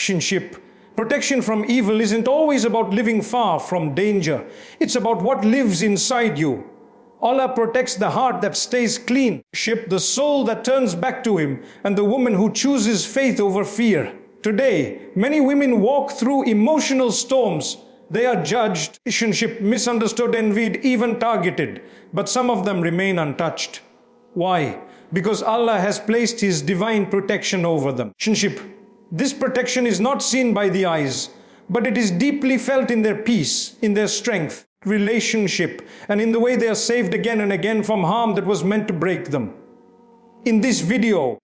Relationship. Protection from evil isn't always about living far from danger. It's about what lives inside you. Allah protects the heart that stays clean, the soul that turns back to Him, and the woman who chooses faith over fear. Today, many women walk through emotional storms. They are judged, misunderstood, envied, even targeted. But some of them remain untouched. Why? Because Allah has placed His divine protection over them. This protection is not seen by the eyes, but it is deeply felt in their peace, in their strength, relationship, and in the way they are saved again and again from harm that was meant to break them. In this video,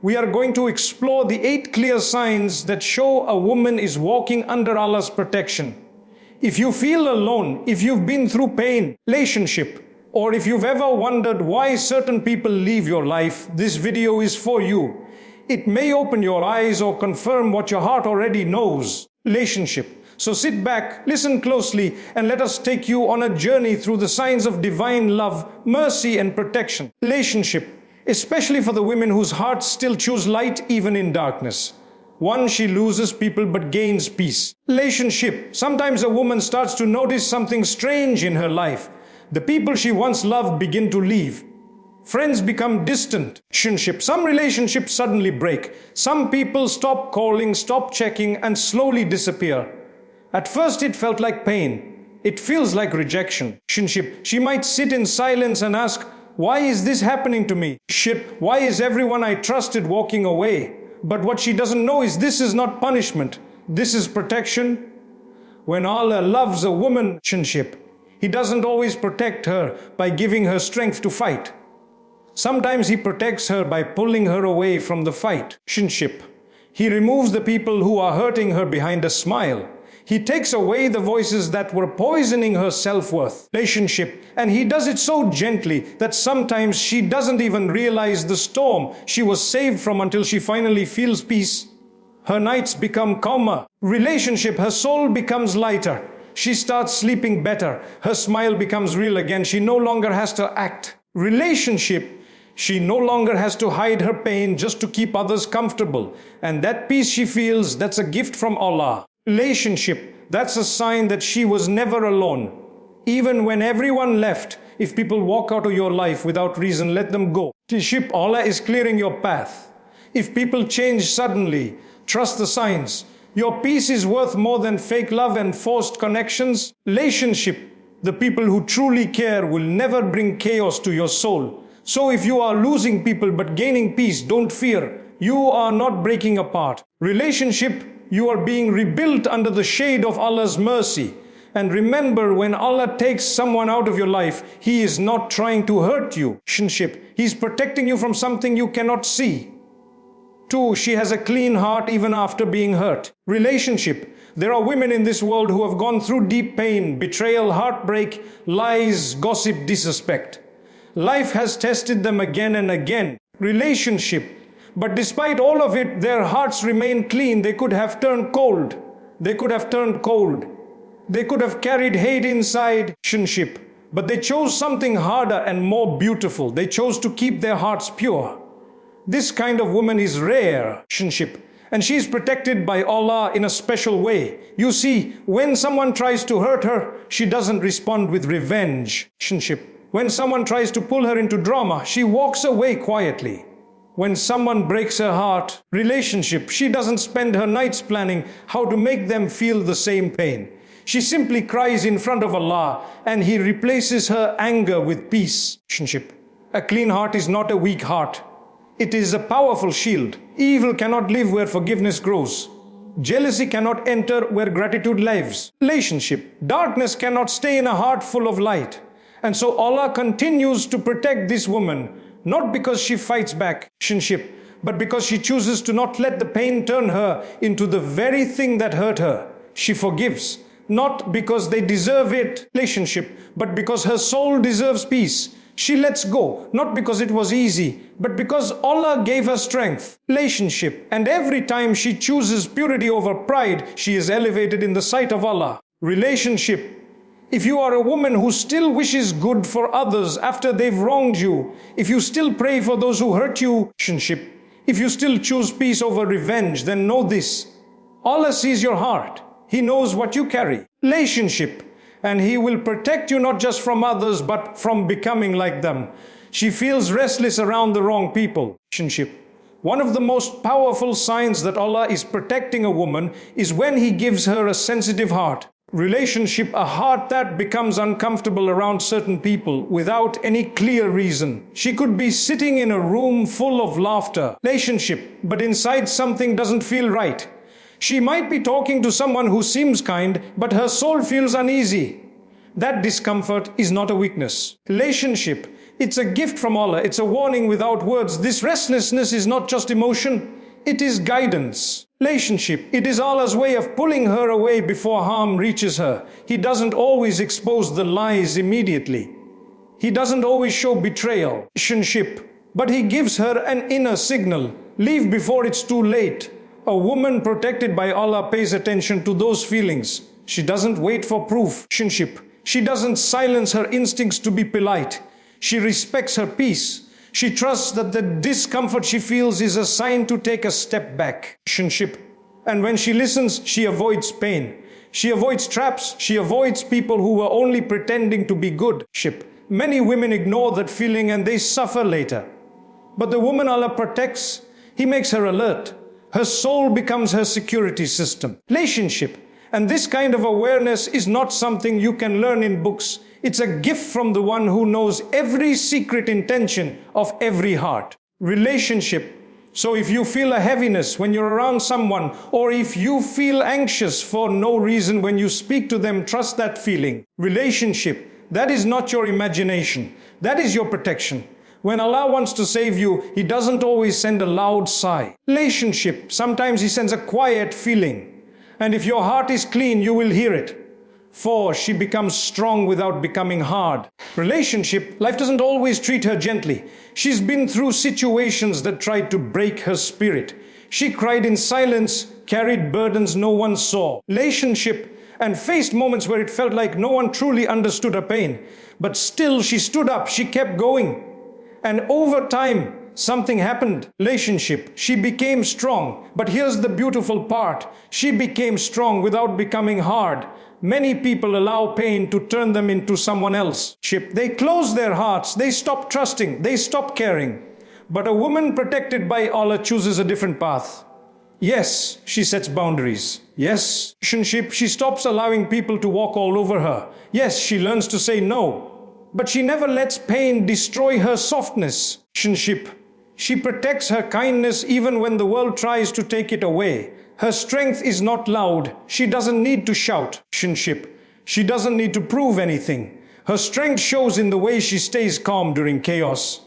we are going to explore the 8 clear signs that show a woman is walking under Allah's protection. If you feel alone, if you've been through pain, relationship, or if you've ever wondered why certain people leave your life, this video is for you. It may open your eyes or confirm what your heart already knows. Relationship. So sit back, listen closely, and let us take you on a journey through the signs of divine love, mercy, and protection. Relationship. Especially for the women whose hearts still choose light even in darkness. 1. She loses people but gains peace. Relationship. Sometimes a woman starts to notice something strange in her life. The people she once loved begin to leave. Friends become distant. Some relationships suddenly break. Some people stop calling, stop checking, and slowly disappear. At first it felt like pain. It feels like rejection. She might sit in silence and ask, why is this happening to me? Why is everyone I trusted walking away? But what she doesn't know is this is not punishment. This is protection. When Allah loves a woman, He doesn't always protect her by giving her strength to fight. Sometimes He protects her by pulling her away from the fight. He removes the people who are hurting her behind a smile. He takes away the voices that were poisoning her self-worth. And He does it so gently that sometimes she doesn't even realize the storm she was saved from until she finally feels peace. Her nights become calmer. Her soul becomes lighter. She starts sleeping better. Her smile becomes real again. She no longer has to act. She no longer has to hide her pain just to keep others comfortable. And that peace she feels, that's a gift from Allah. That's a sign that she was never alone. Even when everyone left, if people walk out of your life without reason, let them go. Allah is clearing your path. If people change suddenly, trust the signs. Your peace is worth more than fake love and forced connections. The people who truly care will never bring chaos to your soul. So if you are losing people but gaining peace, don't fear. You are not breaking apart. You are being rebuilt under the shade of Allah's mercy. And remember, when Allah takes someone out of your life, He is not trying to hurt you. He's protecting you from something you cannot see. 2. She has a clean heart even after being hurt. There are women in this world who have gone through deep pain, betrayal, heartbreak, lies, gossip, disrespect. Life has tested them again and again. But despite all of it, their hearts remain clean. They could have turned cold. They could have carried hate inside. But they chose something harder and more beautiful. They chose to keep their hearts pure. This kind of woman is rare. And she is protected by Allah in a special way. You see, when someone tries to hurt her, she doesn't respond with revenge. When someone tries to pull her into drama, she walks away quietly. When someone breaks her heart, she doesn't spend her nights planning how to make them feel the same pain. She simply cries in front of Allah and He replaces her anger with peace. A clean heart is not a weak heart. It is a powerful shield. Evil cannot live where forgiveness grows. Jealousy cannot enter where gratitude lives. Darkness cannot stay in a heart full of light. And so Allah continues to protect this woman, not because she fights back, but because she chooses to not let the pain turn her into the very thing that hurt her. She forgives, not because they deserve it, but because her soul deserves peace. She lets go, not because it was easy, but because Allah gave her strength. And every time she chooses purity over pride, she is elevated in the sight of Allah. If you are a woman who still wishes good for others after they've wronged you, if you still pray for those who hurt you, If you still choose peace over revenge, then know this: Allah sees your heart. He knows what you carry. Relationship. And He will protect you not just from others, but from becoming like them. She feels restless around the wrong people. Relationship. One of the most powerful signs that Allah is protecting a woman is when He gives her a sensitive heart. Relationship, a heart that becomes uncomfortable around certain people without any clear reason. She could be sitting in a room full of laughter. Relationship, but inside something doesn't feel right. She might be talking to someone who seems kind, but her soul feels uneasy. That discomfort is not a weakness. Relationship, it's a gift from Allah. It's a warning without words. This restlessness is not just emotion, it is guidance. Relationship, it is Allah's way of pulling her away before harm reaches her. He doesn't always expose the lies immediately. He doesn't always show betrayal. Relationship, but He gives her an inner signal. Leave before it's too late. A woman protected by Allah pays attention to those feelings. She doesn't wait for proof. Relationship, she doesn't silence her instincts to be polite. She respects her peace. She trusts that the discomfort she feels is a sign to take a step back. Relationship, and when she listens, she avoids pain. She avoids traps. She avoids people who are only pretending to be good. Relationship, many women ignore that feeling and they suffer later. But the woman Allah protects, He makes her alert. Her soul becomes her security system. Relationship. And this kind of awareness is not something you can learn in books. It's a gift from the one who knows every secret intention of every heart. Relationship. So if you feel a heaviness when you're around someone, or if you feel anxious for no reason when you speak to them, trust that feeling. Relationship. That is not your imagination. That is your protection. When Allah wants to save you, He doesn't always send a loud sigh. Relationship, sometimes He sends a quiet feeling. And if your heart is clean, you will hear it. For she becomes strong without becoming hard. Relationship, life doesn't always treat her gently. She's been through situations that tried to break her spirit. She cried in silence, carried burdens no one saw. Relationship, and faced moments where it felt like no one truly understood her pain. But still she stood up, she kept going. And over time, something happened. Relationship, she became strong. But here's the beautiful part. She became strong without becoming hard. Many people allow pain to turn them into someone else. They close their hearts. They stop trusting. They stop caring. But a woman protected by Allah chooses a different path. Yes, she sets boundaries. Yes, relationship, she stops allowing people to walk all over her. Yes, she learns to say no. But she never lets pain destroy her softness. Relationship, she protects her kindness even when the world tries to take it away. Her strength is not loud. She doesn't need to shout. Relationship, she doesn't need to prove anything. Her strength shows in the way she stays calm during chaos.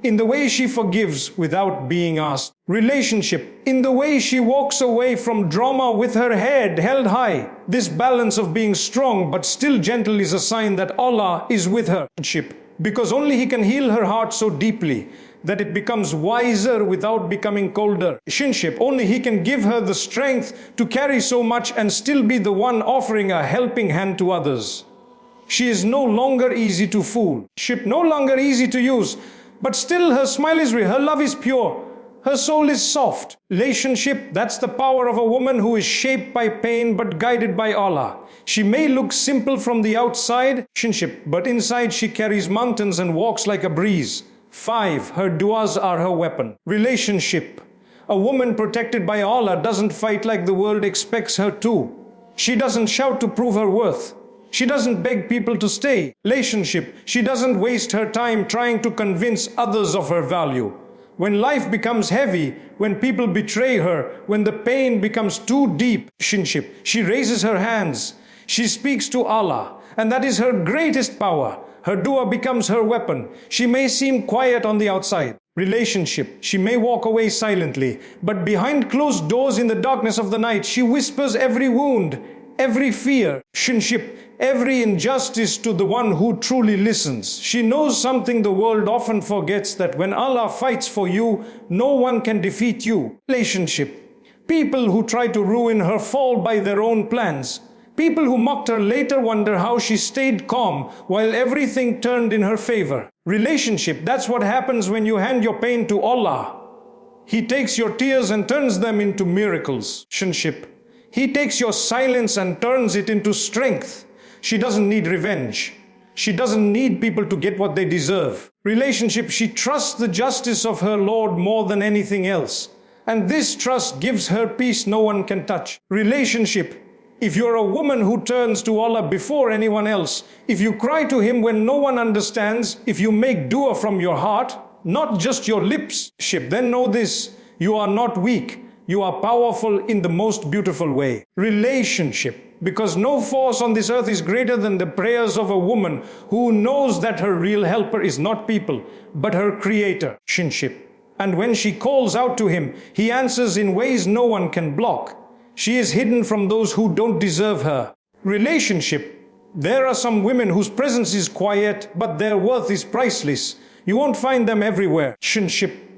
In the way she forgives without being asked. Relationship, in the way she walks away from drama with her head held high. This balance of being strong but still gentle is a sign that Allah is with her. Relationship, because only He can heal her heart so deeply that it becomes wiser without becoming colder. Relationship, only He can give her the strength to carry so much and still be the one offering a helping hand to others. She is no longer easy to fool. Relationship, no longer easy to use. But still her smile is real, her love is pure, her soul is soft. Relationship, that's the power of a woman who is shaped by pain but guided by Allah. She may look simple from the outside, relationship, but inside she carries mountains and walks like a breeze. 5. Her du'as are her weapon. Relationship, a woman protected by Allah doesn't fight like the world expects her to. She doesn't shout to prove her worth. She doesn't beg people to stay. Relationship, she doesn't waste her time trying to convince others of her value. When life becomes heavy, when people betray her, when the pain becomes too deep, relationship, she raises her hands. She speaks to Allah, and that is her greatest power. Her dua becomes her weapon. She may seem quiet on the outside. Relationship, she may walk away silently, but behind closed doors in the darkness of the night, she whispers every wound, every fear, relationship, every injustice to the one who truly listens. She knows something the world often forgets, that when Allah fights for you, no one can defeat you. Relationship, people who try to ruin her fall by their own plans. People who mocked her later wonder how she stayed calm while everything turned in her favor. Relationship, that's what happens when you hand your pain to Allah. He takes your tears and turns them into miracles. Relationship. He takes your silence and turns it into strength. She doesn't need revenge. She doesn't need people to get what they deserve. Relationship. She trusts the justice of her Lord more than anything else. And this trust gives her peace no one can touch. Relationship. If you're a woman who turns to Allah before anyone else, if you cry to Him when no one understands, if you make dua from your heart, not just your lips, then know this, you are not weak. You are powerful in the most beautiful way. Relationship. Because no force on this earth is greater than the prayers of a woman who knows that her real helper is not people, but her Creator. Relationship. And when she calls out to Him, He answers in ways no one can block. She is hidden from those who don't deserve her. Relationship. There are some women whose presence is quiet, but their worth is priceless. You won't find them everywhere. Relationship.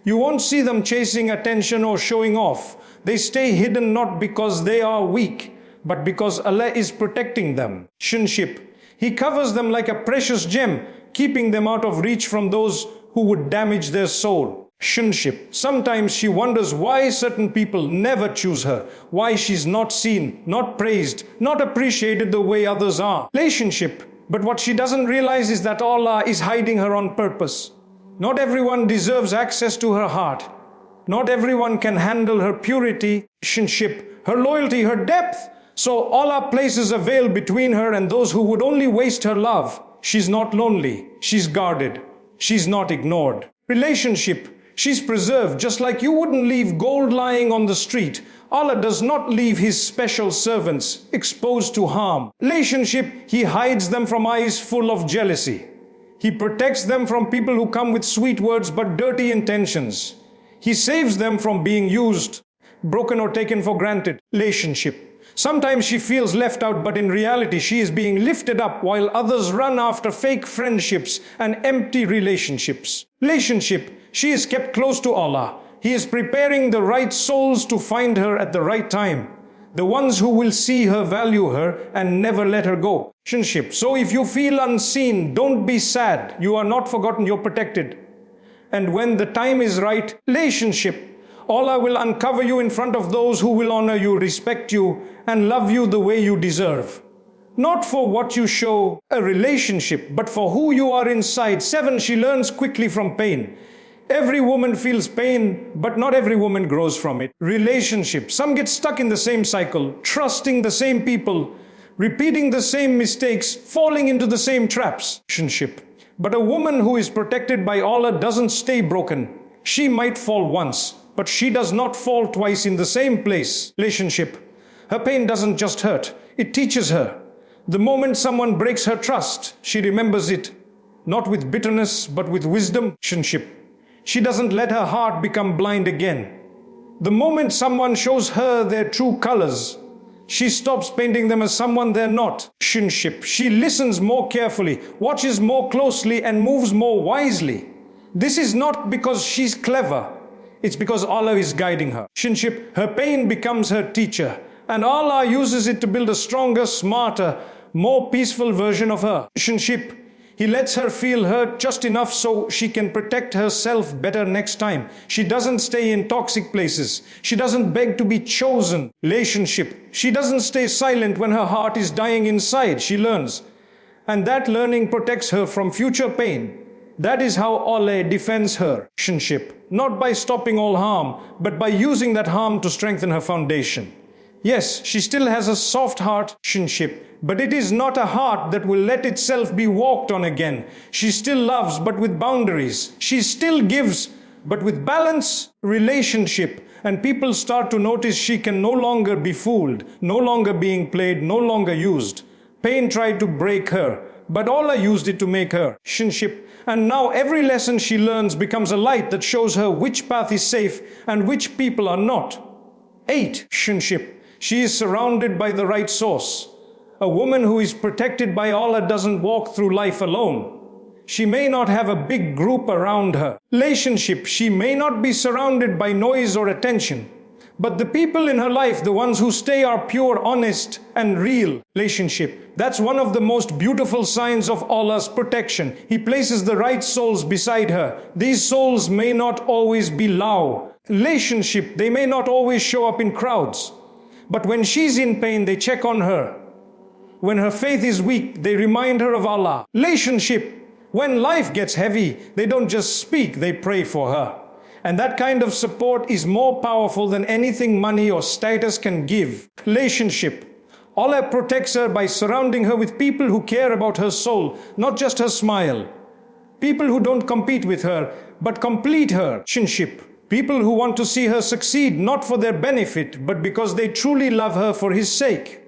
You won't see them chasing attention or showing off. They stay hidden not because they are weak, but because Allah is protecting them. Relationship. He covers them like a precious gem, keeping them out of reach from those who would damage their soul. Relationship. Sometimes she wonders why certain people never choose her, why she's not seen, not praised, not appreciated the way others are. Relationship. But what she doesn't realize is that Allah is hiding her on purpose. Not everyone deserves access to her heart. Not everyone can handle her purity, relationship, her loyalty, her depth. So Allah places a veil between her and those who would only waste her love. She's not lonely. She's guarded. She's not ignored. Relationship. She's preserved, just like you wouldn't leave gold lying on the street. Allah does not leave His special servants exposed to harm. Relationship. He hides them from eyes full of jealousy. He protects them from people who come with sweet words but dirty intentions. He saves them from being used, broken or taken for granted. Relationship. Sometimes she feels left out, but in reality she is being lifted up while others run after fake friendships and empty relationships. Relationship. She is kept close to Allah. He is preparing the right souls to find her at the right time. The ones who will see her, value her, and never let her go. Relationship. So if you feel unseen, don't be sad. You are not forgotten, you're protected. And when the time is right, relationship. Allah will uncover you in front of those who will honor you, respect you, and love you the way you deserve. Not for what you show, a relationship, but for who you are inside. 7. She learns quickly from pain. Every woman feels pain, but not every woman grows from it. Relationship. Some get stuck in the same cycle, trusting the same people, repeating the same mistakes, falling into the same traps. Relationship. But a woman who is protected by Allah doesn't stay broken. She might fall once, but she does not fall twice in the same place. Relationship. Her pain doesn't just hurt, it teaches her. The moment someone breaks her trust, she remembers it, not with bitterness, but with wisdom. Relationship. She doesn't let her heart become blind again. The moment someone shows her their true colors, she stops painting them as someone they're not. Relationship. She listens more carefully, watches more closely, and moves more wisely. This is not because she's clever. It's because Allah is guiding her. Relationship. Her pain becomes her teacher, and Allah uses it to build a stronger, smarter, more peaceful version of her. Relationship. He lets her feel hurt just enough so she can protect herself better next time. She doesn't stay in toxic places. She doesn't beg to be chosen. Relationship. She doesn't stay silent when her heart is dying inside. She learns. And that learning protects her from future pain. That is how Allah defends her. Relationship. Not by stopping all harm, but by using that harm to strengthen her foundation. Yes, she still has a soft heart. Relationship. But it is not a heart that will let itself be walked on again. She still loves, but with boundaries. She still gives, but with balance. Relationship. And people start to notice she can no longer be fooled, no longer being played, no longer used. Pain tried to break her, but Allah used it to make her. Relationship. And now every lesson she learns becomes a light that shows her which path is safe and which people are not. 8. Relationship. She is surrounded by the right source. A woman who is protected by Allah doesn't walk through life alone. She may not have a big group around her. Relationship. She may not be surrounded by noise or attention. But the people in her life, the ones who stay, are pure, honest, and real. Relationship. That's one of the most beautiful signs of Allah's protection. He places the right souls beside her. These souls may not always be loud, Relationship, they may not always show up in crowds, but when she's in pain, they check on her. When her faith is weak, they remind her of Allah. Relationship, when life gets heavy, they don't just speak, they pray for her. And that kind of support is more powerful than anything money or status can give. Relationship, Allah protects her by surrounding her with people who care about her soul, not just her smile. People who don't compete with her, but complete her. Relationship, people who want to see her succeed, not for their benefit, but because they truly love her for His sake.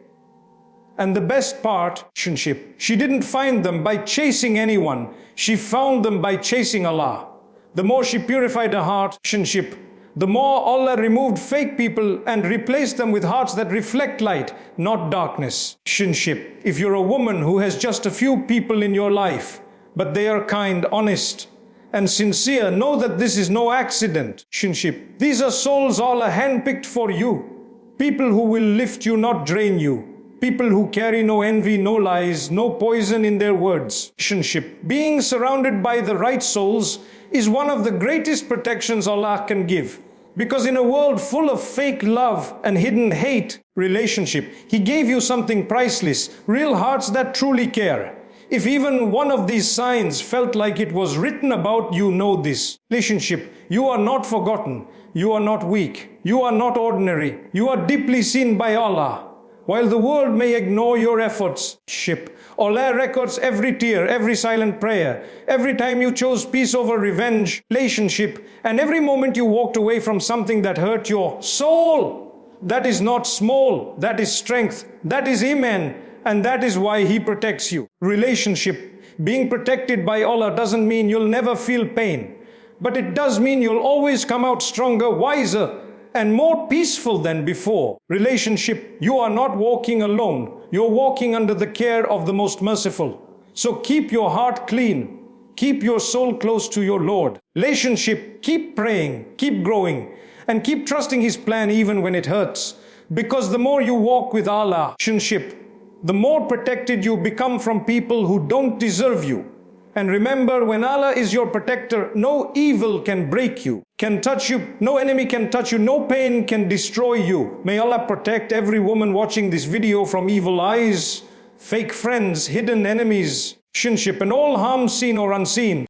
And the best part, relationship, she didn't find them by chasing anyone. She found them by chasing Allah. The more she purified her heart, relationship, the more Allah removed fake people and replaced them with hearts that reflect light, not darkness. Relationship, if you're a woman who has just a few people in your life, but they are kind, honest, and sincere, know that this is no accident. Relationship, these are souls Allah handpicked for you. People who will lift you, not drain you. People who carry no envy, no lies, no poison in their words. Relationship, being surrounded by the right souls is one of the greatest protections Allah can give. Because in a world full of fake love and hidden hate, relationship, He gave you something priceless, real hearts that truly care. If even one of these signs felt like it was written about you, know this. Relationship, you are not forgotten, you are not weak, you are not ordinary, you are deeply seen by Allah. While the world may ignore your efforts, Allah records every tear, every silent prayer, every time you chose peace over revenge, relationship, and every moment you walked away from something that hurt your soul. That is not small, that is strength, that is Iman, and that is why He protects you. Relationship, being protected by Allah doesn't mean you'll never feel pain, but it does mean you'll always come out stronger, wiser, and more peaceful than before. Relationship, you are not walking alone. You're walking under the care of the Most Merciful. So keep your heart clean. Keep your soul close to your Lord. Relationship, keep praying, keep growing, and keep trusting His plan even when it hurts. Because the more you walk with Allah, relationship, the more protected you become from people who don't deserve you. And remember, when Allah is your protector, no evil can break you, can touch you, no enemy can touch you, no pain can destroy you. May Allah protect every woman watching this video from evil eyes, fake friends, hidden enemies, relationship, and all harm seen or unseen.